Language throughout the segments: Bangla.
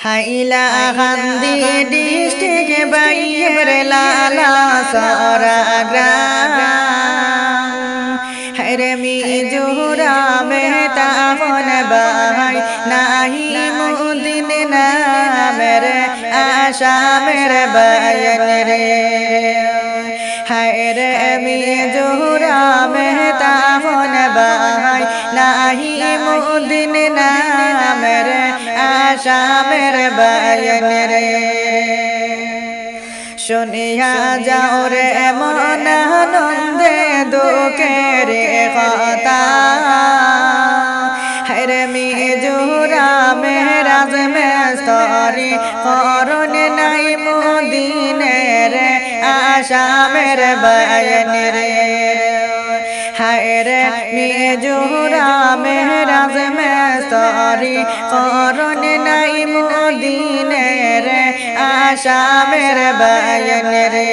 হাইলা কান্দি ডিস্ট্রিক্ট বাইয়ের লালা সারা গ্রাম হরে মি জোহরা মেহতা হন বাহাই নাহি মুদিন নামের আশা মেরে বায়ন রে হরে মি জোহরা মেহতা হন বাহাই নাহি মুদিন নামের আশা মেরে বায়ন রে শুনিয়া যাও রে মন আনন্দে দুঃখের কথা হরে মি জোহরা মেহরাজ মেস্তরি করুন নাই মুদিনের আশা মেরে বায়ন রে হরে মি জোহরা মেহরাজ মেস্তরি করুন নাই মুদিনের আশা মেরে বায়ন রে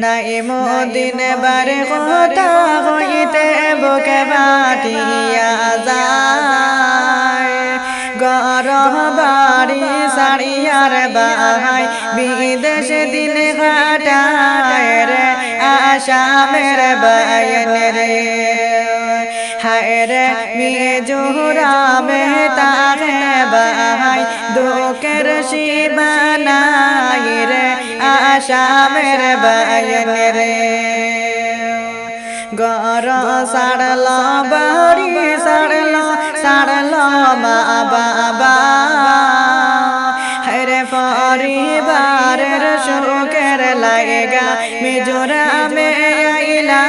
নাই মুদিন বার কথা হইতে বুকে বাটিয়া যায় গরহ বাড়ি সাড়িয়ার বাহাই বিদেশ দিন ঘাটায় রে আশা মেরে বায়ন রে হরে মি জোহরা মেহতা রে বাহাই দুঃখের সীমানাই রে আশা মেরে বায়ন রে গর সাড়ল বাড়ি সাড়ল মা বাবা হরে পরিবারের সুখের লাগা মিজোরামে আইলা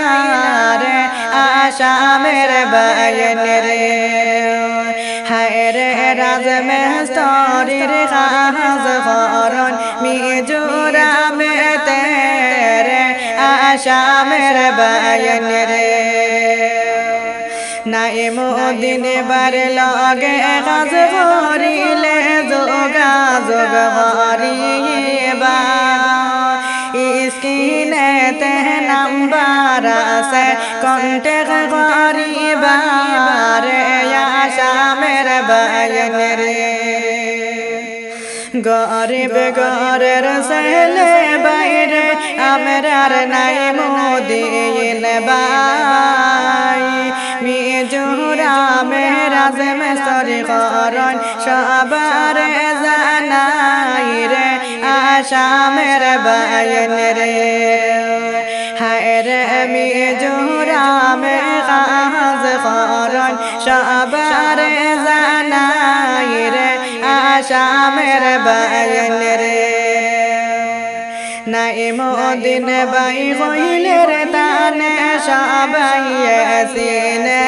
রে আশা মেরে বায়ন রে হরে রাজ মেস্তরির খাজ করন মিজোরামে তেরে আশা মেরে বায়ন রে নাই মুদিন বার লগে কাজ করিলে যোগাযোগ করিবা স্ক্রিনে তে নাম্বার আছে কন্টেক্ট করিবা রে আশা মেরে বায়ন রে গরিব ঘরের ছেলে বাইরে আমরার নাই মুদিন বাই মি জোহরা মেহরাজ মেস্তরি করন সবার জানাই রে আশা মেরে বায়ন রে হরে মি জোহরা মেহরাজ করন সবার জানাই রে আশা মেরে বায়ন রে নাই মুদিন বাই হইলে রে তানে সবাই আসিনে